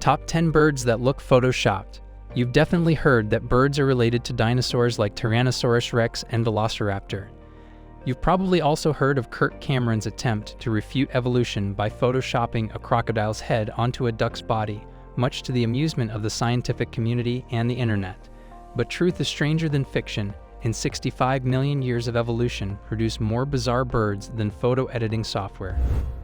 Top 10 birds that look photoshopped. You've definitely heard that birds are related to dinosaurs like Tyrannosaurus rex and Velociraptor. You've probably also heard of Kirk Cameron's attempt to refute evolution by photoshopping a crocodile's head onto a duck's body, much to the amusement of the scientific community and the internet. But truth is stranger than fiction, and 65 million years of evolution produce more bizarre birds than photo editing software.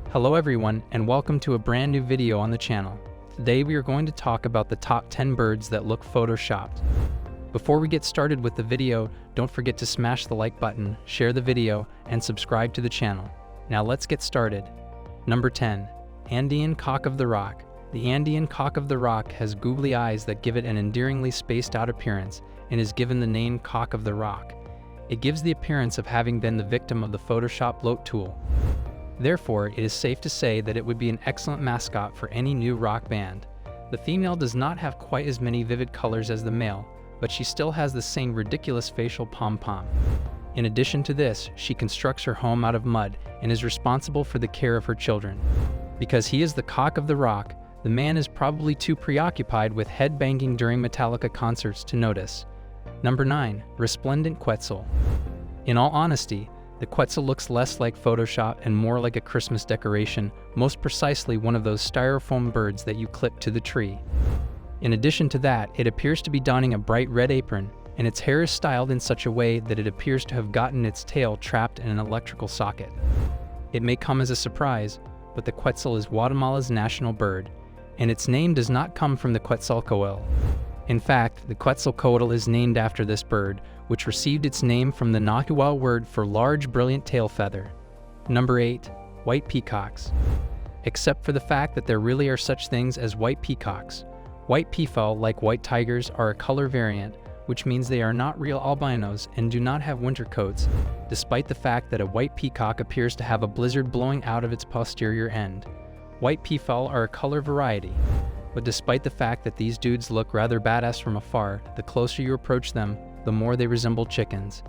Hello everyone, and welcome to a brand new video on the channel. Today we are going to talk about the top 10 birds that look photoshopped. Before we get started with the video, don't forget to smash the like button, share the video, and subscribe to the channel. Now let's get started. Number 10. Andean Cock-of-the-Rock. The Andean Cock-of-the-Rock has googly eyes that give it an endearingly spaced out appearance and is given the name Cock-of-the-Rock. It gives the appearance of having been the victim of the Photoshop bloat tool. Therefore, it is safe to say that it would be an excellent mascot for any new rock band. The female does not have quite as many vivid colors as the male, but she still has the same ridiculous facial pom-pom. In addition to this, she constructs her home out of mud and is responsible for the care of her children. Because he is the cock of the rock, the man is probably too preoccupied with head-banging during Metallica concerts to notice. Number 9. Resplendent Quetzal. In all honesty, the Quetzal looks less like Photoshop and more like a Christmas decoration, most precisely one of those styrofoam birds that you clip to the tree. In addition to that, it appears to be donning a bright red apron, and its hair is styled in such a way that it appears to have gotten its tail trapped in an electrical socket. It may come as a surprise, but the Quetzal is Guatemala's national bird, and its name does not come from the Quetzalcoatl. In fact, the Quetzalcoatl is named after this bird, which received its name from the Nahuatl word for large, brilliant tail feather. Number 8. White peacocks. Except for the fact that there really are such things as white peacocks. White peafowl, like white tigers, are a color variant, which means they are not real albinos and do not have winter coats, despite the fact that a white peacock appears to have a blizzard blowing out of its posterior end. White peafowl are a color variety. But despite the fact that these dudes look rather badass from afar, the closer you approach them, the more they resemble chickens.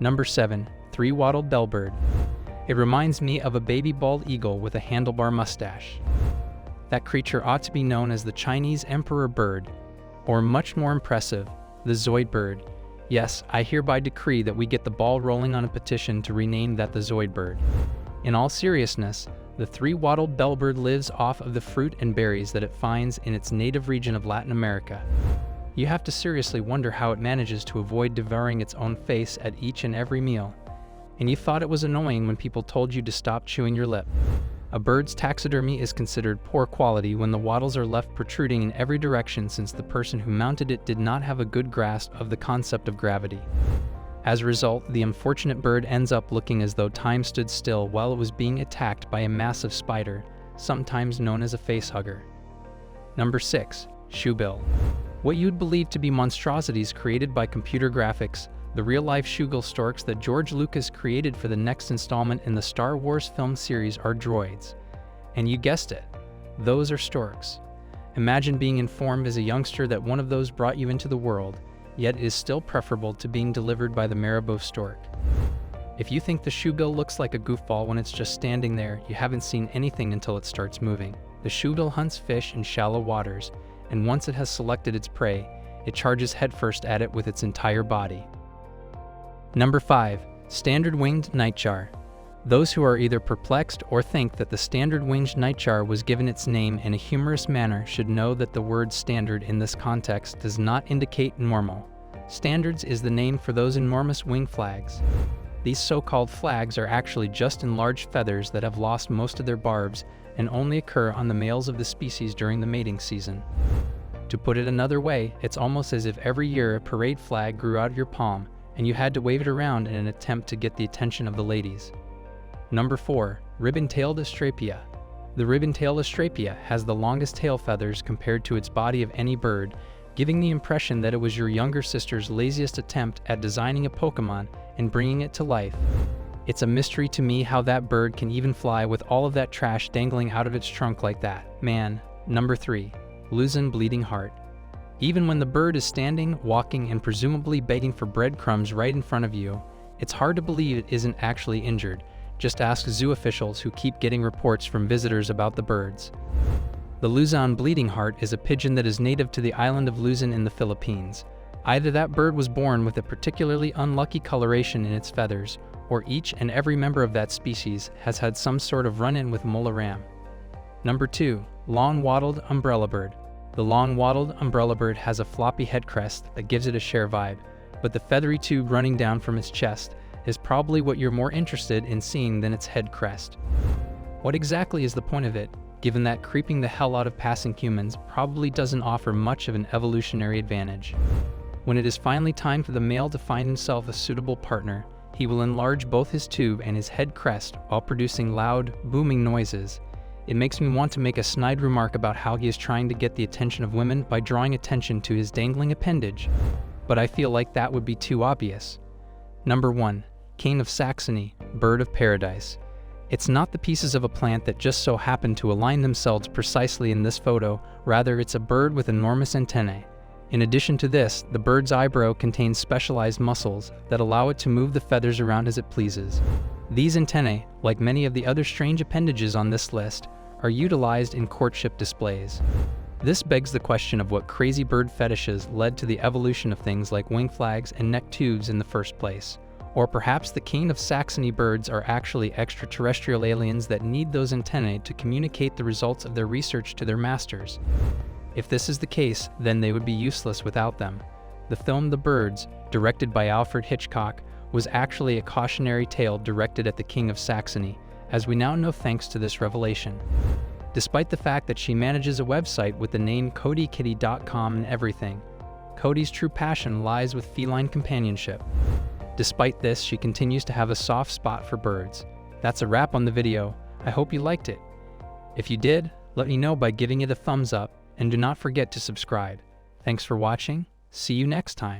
Number 7. Three-Wattled Bellbird. It reminds me of a baby bald eagle with a handlebar mustache. That creature ought to be known as the Chinese emperor bird, or much more impressive, the Zoid bird. Yes, I hereby decree that we get the ball rolling on a petition to rename that the Zoid bird. In all seriousness, the three-wattled bellbird lives off of the fruit and berries that it finds in its native region of Latin America. You have to seriously wonder how it manages to avoid devouring its own face at each and every meal. And you thought it was annoying when people told you to stop chewing your lip. A bird's taxidermy is considered poor quality when the wattles are left protruding in every direction, since the person who mounted it did not have a good grasp of the concept of gravity. As a result, the unfortunate bird ends up looking as though time stood still while it was being attacked by a massive spider, sometimes known as a facehugger. Number 6. Shoebill. What you'd believe to be monstrosities created by computer graphics, the real-life shoebill storks that George Lucas created for the next installment in the Star Wars film series are droids. And you guessed it, those are storks. Imagine being informed as a youngster that one of those brought you into the world, yet it is still preferable to being delivered by the Marabou stork. If you think the shoebill looks like a goofball when it's just standing there, you haven't seen anything until it starts moving. The shoebill hunts fish in shallow waters, and once it has selected its prey, it charges headfirst at it with its entire body. Number 5. Standard-winged nightjar. Those who are either perplexed or think that the standard-winged nightjar was given its name in a humorous manner should know that the word standard in this context does not indicate normal. Standards is the name for those enormous wing flags. These so-called flags are actually just enlarged feathers that have lost most of their barbs and only occur on the males of the species during the mating season. To put it another way, it's almost as if every year a parade flag grew out of your palm and you had to wave it around in an attempt to get the attention of the ladies. Number 4. Ribbon-tailed Astrapia. The ribbon-tailed Astrapia has the longest tail feathers compared to its body of any bird, giving the impression that it was your younger sister's laziest attempt at designing a Pokemon and bringing it to life. It's a mystery to me how that bird can even fly with all of that trash dangling out of its trunk like that, man. Number 3. Luzon Bleeding Heart. Even when the bird is standing, walking, and presumably begging for breadcrumbs right in front of you, it's hard to believe it isn't actually injured. Just ask zoo officials who keep getting reports from visitors about the birds. The Luzon Bleeding Heart is a pigeon that is native to the island of Luzon in the Philippines. Either that bird was born with a particularly unlucky coloration in its feathers, or each and every member of that species has had some sort of run-in with mola ram. Number 2. Long-Wattled Umbrellabird. The Long-Wattled Umbrellabird has a floppy head crest that gives it a share vibe, but the feathery tube running down from its chest is probably what you're more interested in seeing than its head crest. What exactly is the point of it, given that creeping the hell out of passing humans probably doesn't offer much of an evolutionary advantage? When it is finally time for the male to find himself a suitable partner, he will enlarge both his tube and his head crest while producing loud, booming noises. It makes me want to make a snide remark about how he is trying to get the attention of women by drawing attention to his dangling appendage, but I feel like that would be too obvious. Number 1. Cane of Saxony, bird of paradise. It's not the pieces of a plant that just so happen to align themselves precisely in this photo, rather it's a bird with enormous antennae. In addition to this, the bird's eyebrow contains specialized muscles that allow it to move the feathers around as it pleases. These antennae, like many of the other strange appendages on this list, are utilized in courtship displays. This begs the question of what crazy bird fetishes led to the evolution of things like wing flags and neck tubes in the first place. Or perhaps the cane of Saxony birds are actually extraterrestrial aliens that need those antennae to communicate the results of their research to their masters. If this is the case, then they would be useless without them. The film The Birds, directed by Alfred Hitchcock, was actually a cautionary tale directed at the King of Saxony, as we now know thanks to this revelation. Despite the fact that she manages a website with the name CodyKitty.com and everything, Cody's true passion lies with feline companionship. Despite this, she continues to have a soft spot for birds. That's a wrap on the video. I hope you liked it. If you did, let me know by giving it a thumbs up, and do not forget to subscribe. Thanks for watching. See you next time.